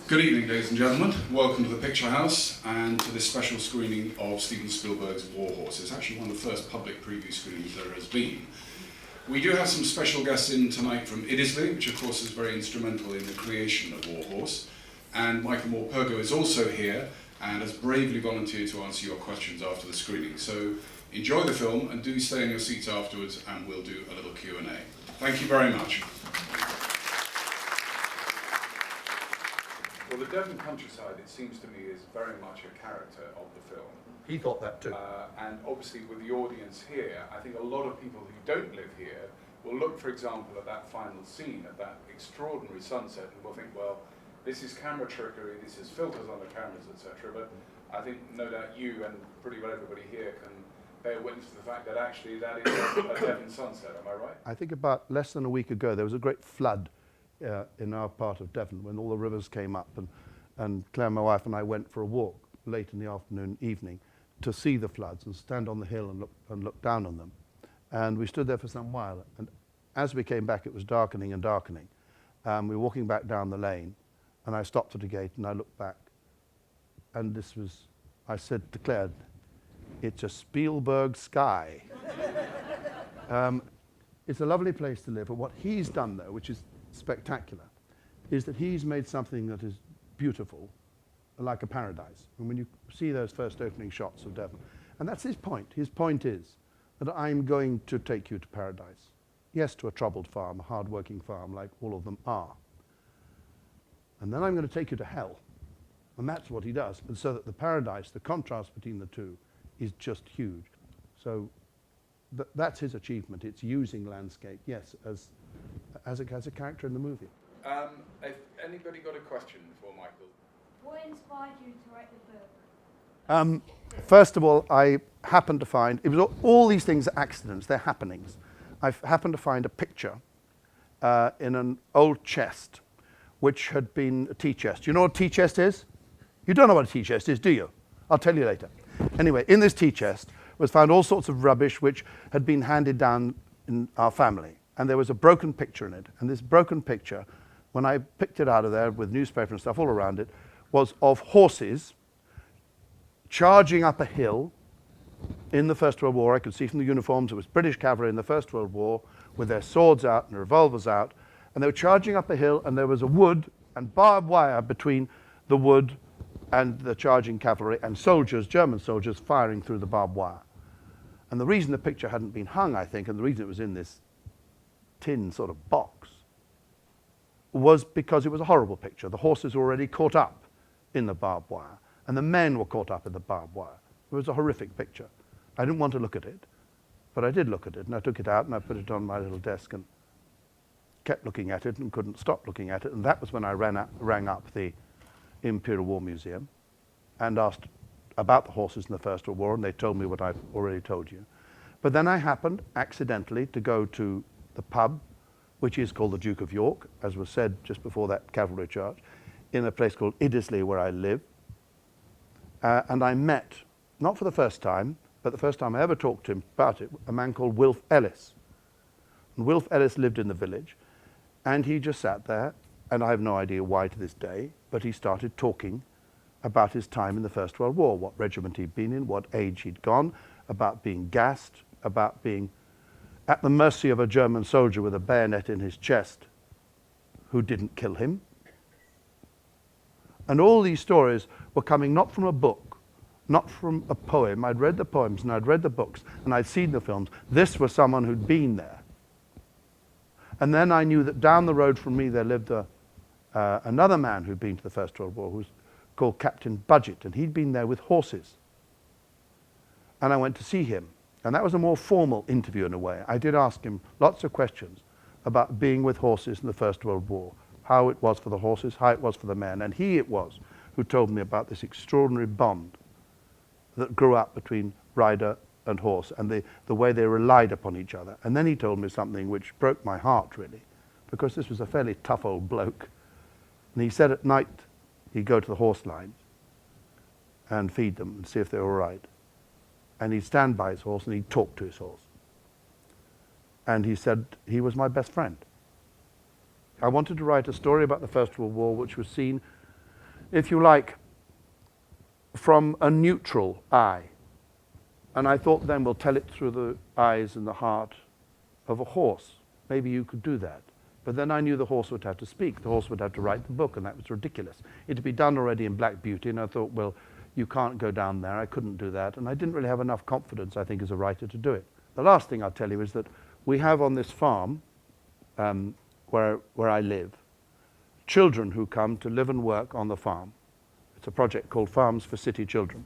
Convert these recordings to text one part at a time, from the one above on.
Good evening, ladies and gentlemen. Welcome to the Picturehouse and to this special screening of Steven Spielberg's War Horse. It's actually one of the first public preview screenings there has been. We do have some special guests in tonight from Iddesleigh, which of course is very instrumental in the creation of War Horse. And Michael Morpurgo is also here and has bravely volunteered to answer your questions after the screening. So enjoy the film and do stay in your seats afterwards and we'll do a little Q&A. Thank you very much. Well, the Devon countryside, it seems to me, is very much a character of the film. He thought that too. And obviously with the audience here, I think a lot of people who don't live here will look, for example, at that final scene, at that extraordinary sunset, and will think, well, this is camera trickery, this is filters on the cameras, etc. But I think no doubt you and pretty well everybody here can bear witness to the fact that actually that is a Devon sunset, am I right? I think about less than a week ago, there was a great flood in our part of Devon when all the rivers came up, and Claire, my wife, and I went for a walk late in the afternoon, evening, to see the floods and stand on the hill and look down on them. And we stood there for some while, and as we came back, it was darkening and darkening. We were walking back down the lane, and I stopped at a gate, and I looked back, and this was, I said to Claire, it's a Spielberg sky. It's a lovely place to live, but what he's done, though, which is spectacular, is that he's made something that is beautiful, like a paradise. And when you see those first opening shots of Devon, and that's his point. His point is that I'm going to take you to paradise. Yes, to a troubled farm, a hard-working farm, like all of them are. And then I'm going to take you to hell. And that's what he does. And so that the paradise, the contrast between the two, is just huge. So that's his achievement. It's using landscape, yes, as a character in the movie. If anybody got a question for Michael? What inspired you to write the book? First of all, I happened to find, it was all these things are accidents, they're happenings. I happened to find a picture in an old chest, which had been a tea chest. You know what a tea chest is? You don't know what a tea chest is, do you? I'll tell you later. Anyway, in this tea chest was found all sorts of rubbish which had been handed down in our family. And there was a broken picture in it. And this broken picture, when I picked it out of there with newspaper and stuff all around it, was of horses charging up a hill in the First World War. I could see from the uniforms it was British cavalry in the First World War with their swords out and revolvers out. And they were charging up a hill, and there was a wood and barbed wire between the wood and the charging cavalry, and soldiers, German soldiers, firing through the barbed wire. And the reason the picture hadn't been hung, I think, and the reason it was in this tin sort of box, was because it was a horrible picture. The horses were already caught up in the barbed wire, and the men were caught up in the barbed wire. It was a horrific picture. I didn't want to look at it, but I did look at it, and I took it out and I put it on my little desk and kept looking at it and couldn't stop looking at it. And that was when I rang up the Imperial War Museum and asked about the horses in the First World War, and they told me what I've already told you. But then I happened accidentally to go to the pub, which is called the Duke of York, as was said just before that cavalry charge, in a place called Iddesleigh, where I live. And I met, not for the first time, but the first time I ever talked to him about it, a man called Wilf Ellis. And Wilf Ellis lived in the village, and he just sat there, and I have no idea why to this day, but he started talking about his time in the First World War, what regiment he'd been in, what age he'd gone, about being gassed, about being at the mercy of a German soldier with a bayonet in his chest who didn't kill him. And all these stories were coming not from a book, not from a poem. I'd read the poems and I'd read the books and I'd seen the films. This was someone who'd been there. And then I knew that down the road from me there lived another man who'd been to the First World War, who was called Captain Budget, and he'd been there with horses. And I went to see him. And that was a more formal interview in a way. I did ask him lots of questions about being with horses in the First World War, how it was for the horses, how it was for the men. And he it was who told me about this extraordinary bond that grew up between rider and horse, and the way they relied upon each other. And then he told me something which broke my heart, really, because this was a fairly tough old bloke. And he said at night he'd go to the horse lines and feed them and see if they were all right. And he'd stand by his horse and he'd talk to his horse. And he said he was my best friend. I wanted to write a story about the First World War which was seen if you like, from a neutral eye. And I thought then we'll tell it through the eyes and the heart of a horse. Maybe you could do that. But then I knew the horse would have to speak. The horse would have to write the book, and that was ridiculous. It had been done already in Black Beauty, and I thought, well, you can't go down there. I couldn't do that. And I didn't really have enough confidence, I think, as a writer to do it. The last thing I'll tell you is that we have on this farm, where I live, children who come to live and work on the farm. It's a project called Farms for City Children.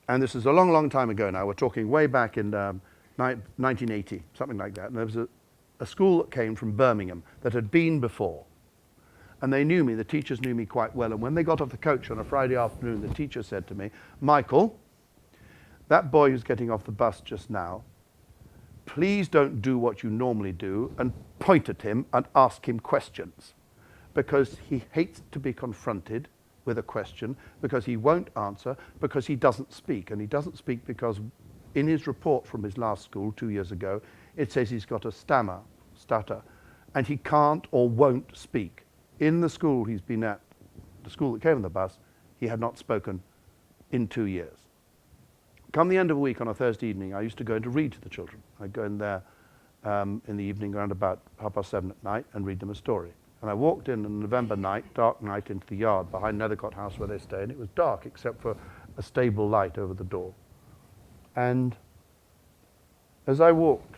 And this is a long, long time ago now. We're talking way back in 1980, something like that. And there was a school that came from Birmingham that had been before. And they knew me, the teachers knew me quite well. And when they got off the coach on a Friday afternoon, the teacher said to me, Michael, that boy who's getting off the bus just now, please don't do what you normally do and point at him and ask him questions, because he hates to be confronted with a question, because he won't answer, because he doesn't speak. And he doesn't speak because in his report from his last school 2 years ago, it says he's got a stutter, and he can't or won't speak. In the school he's been at, the school that came on the bus, he had not spoken in 2 years. Come the end of the week on a Thursday evening, I used to go in to read to the children. I'd go in there in the evening around about 7:30 at night and read them a story. And I walked in on a November night, dark night, into the yard behind Nethercott House where they stay, and it was dark except for a stable light over the door. And as I walked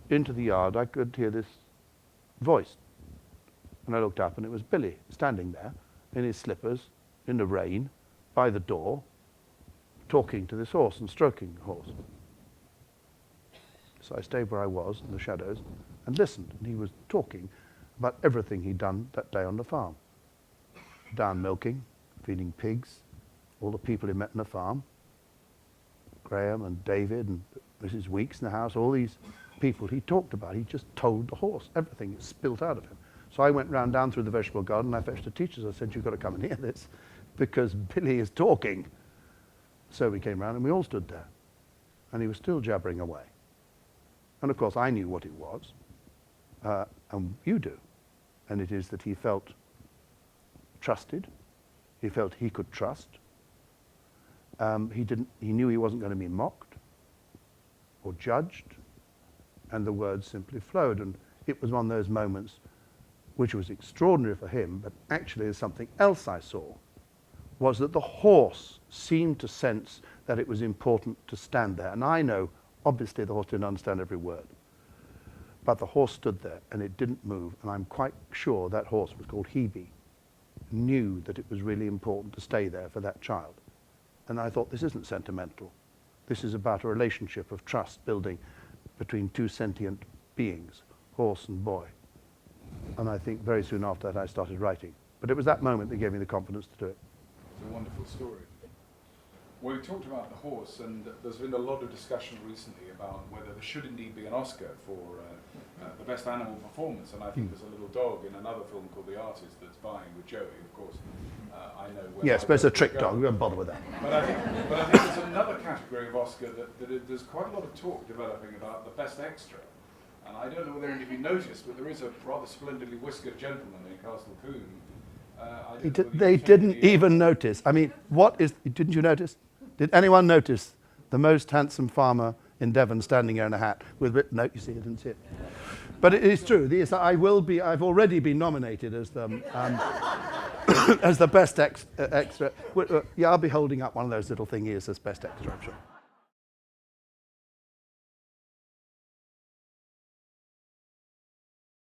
into the yard, I could hear this voice. And I looked up, and it was Billy standing there in his slippers, in the rain, by the door, talking to this horse and stroking the horse. So I stayed where I was in the shadows and listened, and he was talking about everything he'd done that day on the farm. Down milking, feeding pigs, all the people he met on the farm, Graham and David and Mrs. Weeks in the house, all these people he talked about. He just told the horse everything. It spilt out of him. So I went round down through the vegetable garden, and I fetched the teachers. I said, you've got to come and hear this, because Billy is talking. So we came round, and we all stood there, and he was still jabbering away. And of course I knew what it was, and you do. And it is that he felt trusted. He felt he could trust. He knew he wasn't going to be mocked or judged, and the words simply flowed. And it was one of those moments which was extraordinary for him, but actually there's something else I saw, was that the horse seemed to sense that it was important to stand there. And I know, obviously the horse didn't understand every word, but the horse stood there and it didn't move. And I'm quite sure that horse was called Hebe, knew that it was really important to stay there for that child. And I thought, this isn't sentimental. This is about a relationship of trust building between two sentient beings, horse and boy. And I think very soon after that I started writing. But it was that moment that gave me the confidence to do it. It's a wonderful story. Well, we talked about the horse, and there's been a lot of discussion recently about whether there should indeed be an Oscar for the best animal performance. And I think there's a little dog in another film called The Artist that's vying with Joey, of course. I know where. Yes, but it's a trick dog. We won't bother with that. But I think there's another category of Oscar there's quite a lot of talk developing about the best extra. And I don't know whether any of you noticed, but there is a rather splendidly whiskered gentleman in Castle Coombe. They didn't even notice. I mean, didn't you notice? Did anyone notice the most handsome farmer in Devon standing there in a hat with written note? You see, I didn't see it. But it is true. I've already been nominated as the as the best extra. Yeah, I'll be holding up one of those little thingies as best extra, I'm sure.